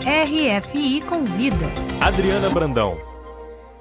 RFI Convida. Adriana Brandão.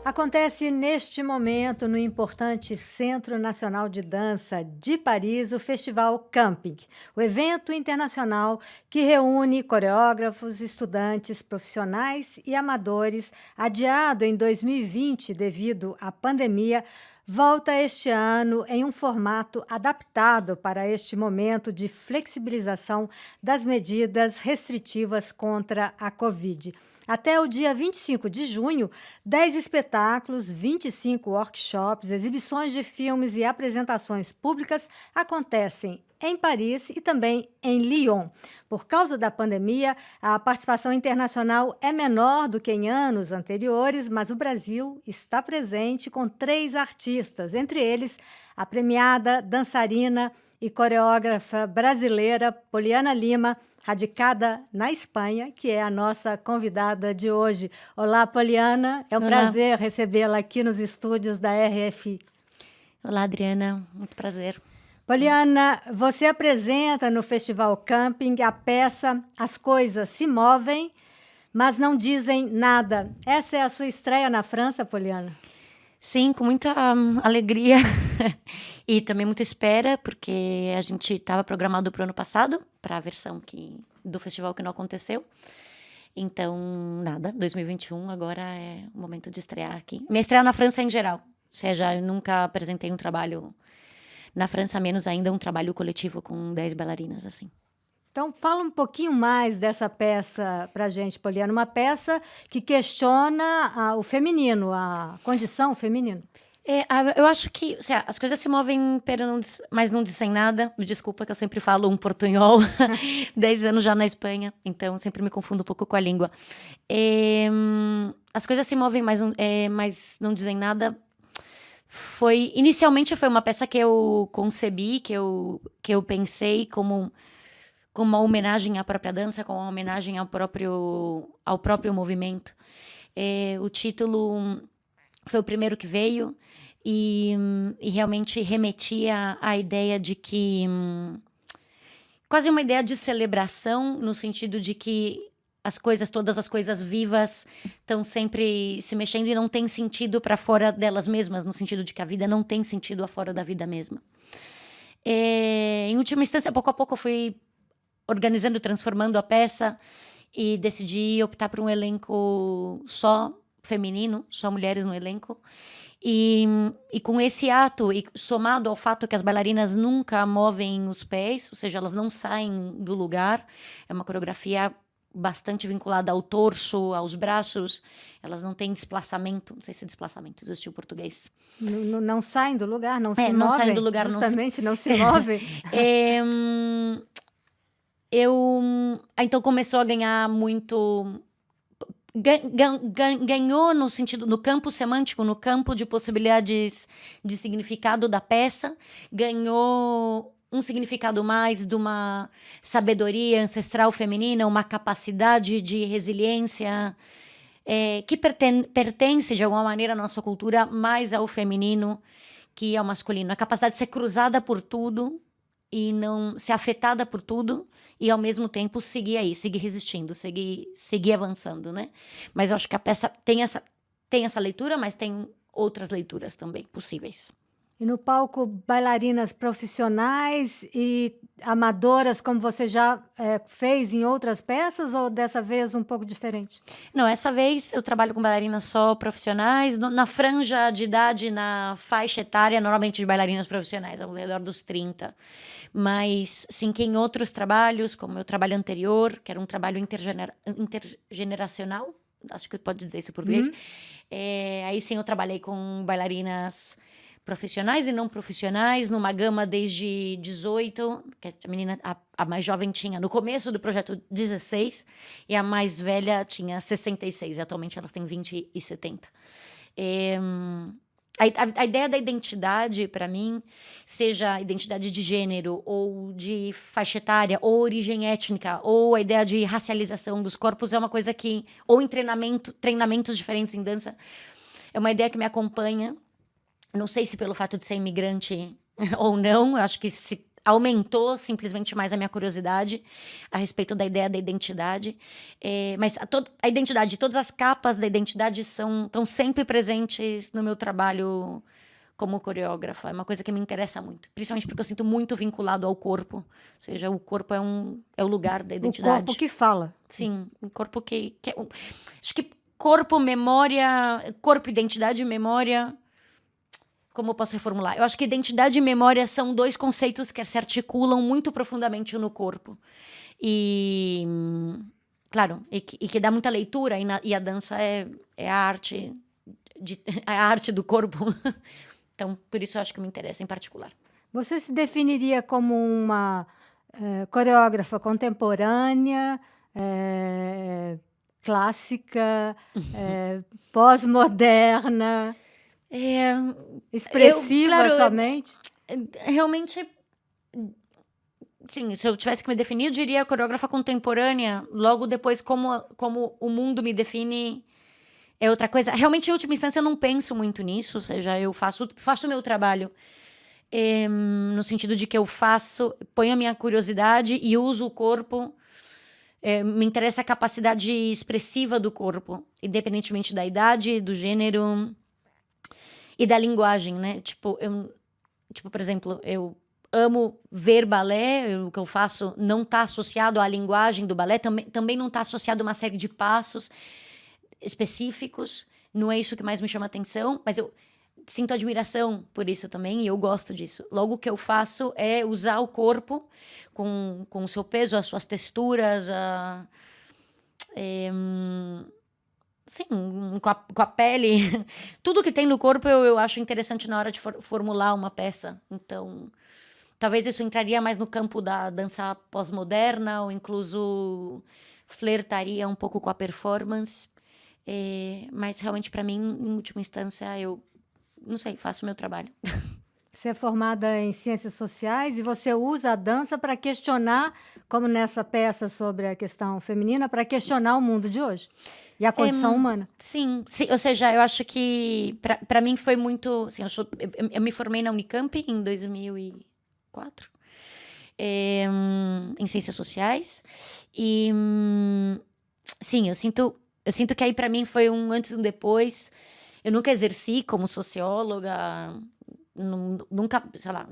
Acontece neste momento no importante Centro Nacional de Dança de Paris o Festival Camping, o evento internacional que reúne coreógrafos, estudantes, profissionais e amadores, adiado em 2020 devido à pandemia, volta este ano em um formato adaptado para este momento de flexibilização das medidas restritivas contra a Covid. Até o dia 25 de junho, 10 espetáculos, 25 workshops, exibições de filmes e apresentações públicas acontecem em Paris e também em Lyon. Por causa da pandemia, a participação internacional é menor do que em anos anteriores, mas o Brasil está presente com 3 artistas, entre eles a premiada dançarina e coreógrafa brasileira Poliana Lima, radicada na Espanha, que é a nossa convidada de hoje. Olá, Poliana. É um prazer recebê-la aqui nos estúdios da RFI. Olá, Adriana. Muito prazer. Poliana, você apresenta no Festival Camping a peça As Coisas Se Movem, mas Não Dizem Nada. Essa é a sua estreia na França, Poliana? Sim, com muita alegria e também muita espera, porque a gente estava programado para o ano passado, para a versão do festival que não aconteceu. Então, 2021 agora é o momento de estrear aqui. Minha estreia na França em geral, ou seja, eu nunca apresentei um trabalho na França, menos ainda um trabalho coletivo com 10 bailarinas, assim. Então, fala um pouquinho mais dessa peça para a gente, Poliana. Uma peça que questiona o feminino, a condição feminina. Eu acho que as coisas se movem, mas não dizem nada. Me desculpa que eu sempre falo um portunhol. 10 anos já na Espanha, então sempre me confundo um pouco com a língua. As coisas se movem, mas não dizem nada. Inicialmente foi uma peça que eu concebi, que eu pensei como uma homenagem à própria dança, como uma homenagem ao próprio movimento. O título foi o primeiro que veio e realmente remetia à ideia de que... quase uma ideia de celebração, no sentido de que todas as coisas vivas estão sempre se mexendo e não tem sentido para fora delas mesmas, no sentido de que a vida não tem sentido fora da vida mesma. Em última instância, pouco a pouco eu fui organizando, transformando a peça e decidi optar por um elenco só feminino, só mulheres no elenco. E com esse ato, e somado ao fato que as bailarinas nunca movem os pés, ou seja, elas não saem do lugar, é uma coreografia bastante vinculada ao torso, aos braços, elas não têm desplaçamento, não sei se desplaçamento existe em português. Não saem do lugar, não se movem. Não saem do lugar, justamente não se movem. Então começou a ganhar muito... Ganhou no sentido, no campo semântico, no campo de possibilidades de significado da peça, ganhou um significado mais de uma sabedoria ancestral feminina, uma capacidade de resiliência que pertence de alguma maneira à nossa cultura mais ao feminino que ao masculino. A capacidade de ser cruzada por tudo e não ser afetada por tudo e ao mesmo tempo seguir resistindo, seguir avançando, né? Mas eu acho que a peça tem essa leitura, mas tem outras leituras também possíveis. E no palco, bailarinas profissionais e amadoras, como você já fez em outras peças, ou dessa vez um pouco diferente? Não, essa vez eu trabalho com bailarinas só profissionais, na franja de idade, na faixa etária, normalmente de bailarinas profissionais, ao redor dos 30. Mas, sim, que em outros trabalhos, como o meu trabalho anterior, que era um trabalho intergeneracional, acho que pode dizer isso em português, aí sim eu trabalhei com bailarinas profissionais e não profissionais, numa gama desde 18, que a menina, a mais jovem tinha, no começo do projeto, 16, e a mais velha tinha 66, e atualmente elas têm 20 e 70. A ideia da identidade, para mim, seja identidade de gênero, ou de faixa etária, ou origem étnica, ou a ideia de racialização dos corpos, é uma coisa que, ou em treinamentos diferentes em dança, é uma ideia que me acompanha. Não sei se pelo fato de ser imigrante ou não, eu acho que aumentou simplesmente mais a minha curiosidade a respeito da ideia da identidade. Mas a identidade, todas as capas da identidade estão sempre presentes no meu trabalho como coreógrafa. É uma coisa que me interessa muito, principalmente porque eu sinto muito vinculado ao corpo. Ou seja, o corpo é o lugar da identidade. O corpo que fala. Sim, um corpo que acho que corpo, memória, corpo, identidade e memória. Como eu posso reformular? Eu acho que identidade e memória são 2 conceitos que se articulam muito profundamente no corpo. E, claro, e que dá muita leitura, e a dança é a arte, é a arte do corpo. Então, por isso eu acho que me interessa em particular. Você se definiria como uma coreógrafa contemporânea, clássica, pós-moderna, expressiva claro, somente? Realmente, sim, se eu tivesse que me definir, eu diria coreógrafa contemporânea. Logo depois, como o mundo me define, é outra coisa. Realmente, em última instância, eu não penso muito nisso. Ou seja, eu faço o meu trabalho no sentido de que ponho a minha curiosidade e uso o corpo. Me interessa a capacidade expressiva do corpo, independentemente da idade, do gênero e da linguagem, né? Tipo, por exemplo, eu amo ver balé. O que eu faço não está associado à linguagem do balé, também não está associado a uma série de passos específicos. Não é isso que mais me chama atenção, mas eu sinto admiração por isso também, e eu gosto disso. Logo, o que eu faço é usar o corpo com o seu peso, as suas texturas, sim, com a pele. Tudo que tem no corpo eu acho interessante na hora de formular uma peça. Então, talvez isso entraria mais no campo da dança pós-moderna, ou incluso flertaria um pouco com a performance. Mas realmente, para mim, em última instância, eu não sei, faço o meu trabalho. Você é formada em ciências sociais e você usa a dança para questionar, como nessa peça sobre a questão feminina, para questionar o mundo de hoje e a condição humana. Sim, ou seja, eu acho que para mim foi muito. Assim, eu me formei na Unicamp em 2004, em ciências sociais, e sim, eu sinto que aí para mim foi um antes e um depois. Eu nunca exerci como socióloga, nunca, sei lá,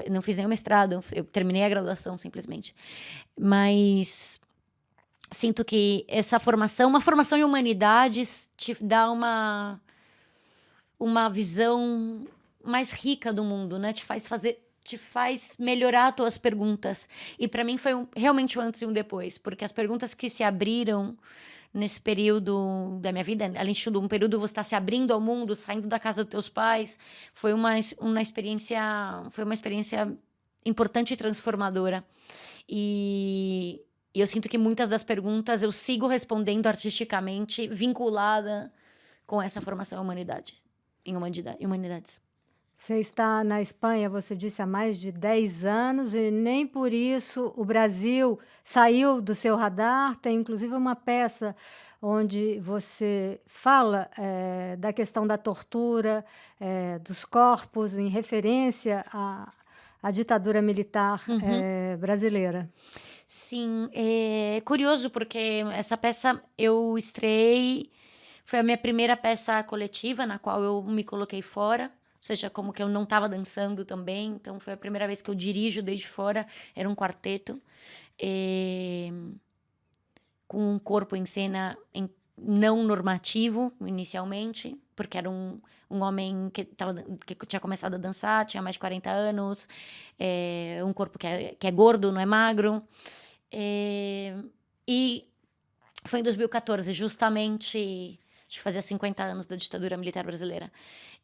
não fiz nenhum mestrado, eu terminei a graduação simplesmente. Mas sinto que uma formação em humanidades te dá uma visão mais rica do mundo, né? Te faz melhorar as tuas perguntas. E para mim foi realmente um antes e um depois, porque as perguntas que se abriram nesse período da minha vida, além de tudo, um período você está se abrindo ao mundo, saindo da casa dos teus pais, foi uma experiência importante e transformadora. E eu sinto que muitas das perguntas eu sigo respondendo artisticamente, vinculada com essa formação em humanidades. Você está na Espanha, você disse, há mais de 10 anos, e nem por isso o Brasil saiu do seu radar. Tem inclusive uma peça onde você fala da questão da tortura, dos corpos, em referência à ditadura militar brasileira. Sim, é curioso porque essa peça eu estreiei, foi a minha primeira peça coletiva na qual eu me coloquei fora. Ou seja, como que eu não estava dançando também. Então, foi a primeira vez que eu dirijo desde fora. Era um quarteto. Com um corpo em cena não normativo, inicialmente. Porque era um homem que tinha começado a dançar, tinha mais de 40 anos. Um corpo que é gordo, não é magro. E foi em 2014, justamente... Acho que fazia 50 anos da ditadura militar brasileira.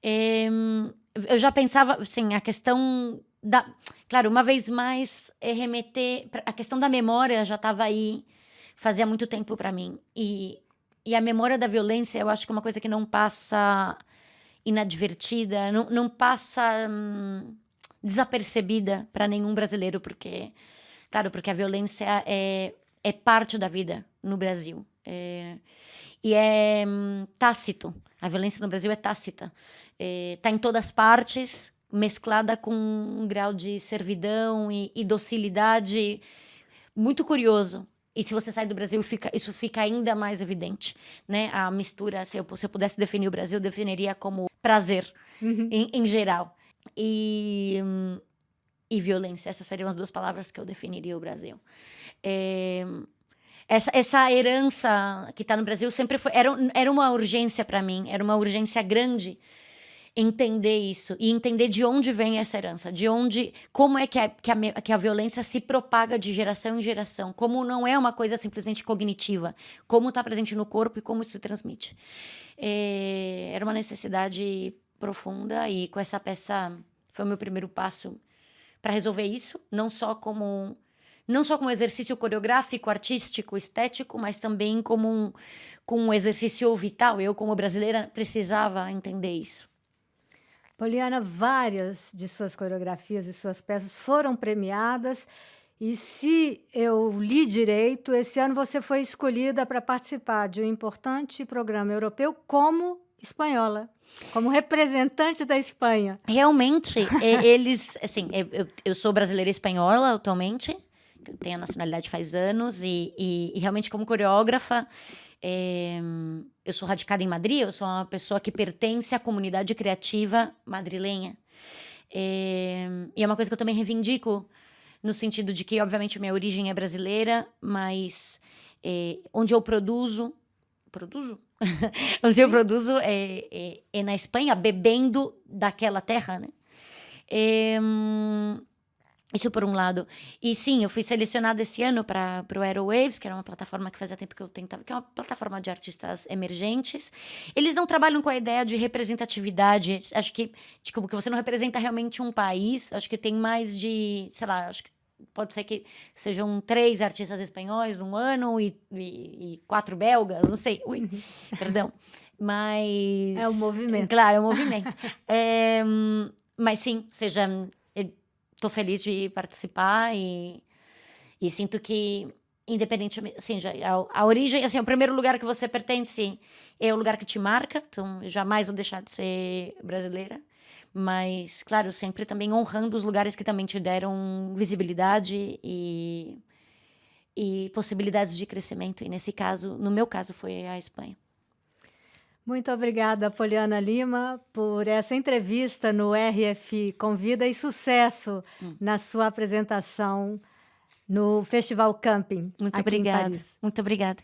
Eu já pensava, assim, a questão da... Claro, uma vez mais, remeter... A questão da memória já estava aí, fazia muito tempo para mim. E a memória da violência, eu acho que é uma coisa que não passa inadvertida, não passa desapercebida para nenhum brasileiro, porque... Claro, porque a violência é parte da vida no Brasil. E é tácito. A violência no Brasil é tácita. Está em todas as partes, mesclada com um grau de servidão e docilidade muito curioso. E se você sai do Brasil, isso fica ainda mais evidente, né? A mistura, se eu pudesse definir o Brasil, eu definiria como prazer, em geral. E violência. Essas seriam as 2 palavras que eu definiria o Brasil. Essa herança que está no Brasil sempre era uma urgência para mim, era uma urgência grande entender isso e entender de onde vem essa herança, como é que a violência se propaga de geração em geração, como não é uma coisa simplesmente cognitiva, como está presente no corpo e como isso se transmite. Era uma necessidade profunda e com essa peça foi o meu primeiro passo para resolver isso, não só como exercício coreográfico, artístico, estético, mas também como um exercício vital. Eu, como brasileira, precisava entender isso. Poliana, várias de suas coreografias e suas peças foram premiadas e, se eu li direito, esse ano você foi escolhida para participar de um importante programa europeu como espanhola, como representante da Espanha. Realmente, eles... Assim, eu sou brasileira e espanhola atualmente, eu tenho a nacionalidade faz anos e realmente como coreógrafa... eu sou radicada em Madrid, eu sou uma pessoa que pertence à comunidade criativa madrilenha. E é uma coisa que eu também reivindico, no sentido de que, obviamente, minha origem é brasileira, mas onde eu produzo... onde eu produzo é na Espanha, bebendo daquela terra, né? Isso por um lado. E sim, eu fui selecionada esse ano para o Aerowaves, que era uma plataforma que fazia tempo que eu tentava, que é uma plataforma de artistas emergentes. Eles não trabalham com a ideia de representatividade. Acho que, tipo, que você não representa realmente um país. Acho que tem mais de, sei lá, acho que pode ser que sejam 3 artistas espanhóis num ano e 4 belgas, não sei. Ui, perdão. Mas... É o movimento. Claro, é o movimento. Mas sim, seja... Estou feliz de participar e sinto que, independentemente, assim, a origem, assim, o primeiro lugar que você pertence é o lugar que te marca, então eu jamais vou deixar de ser brasileira, mas, claro, sempre também honrando os lugares que também te deram visibilidade e possibilidades de crescimento, e nesse caso, no meu caso, foi a Espanha. Muito obrigada, Poliana Lima, por essa entrevista no RFI Convida e sucesso na sua apresentação no Festival Camping. Muito aqui em obrigada. Paris. Muito obrigada.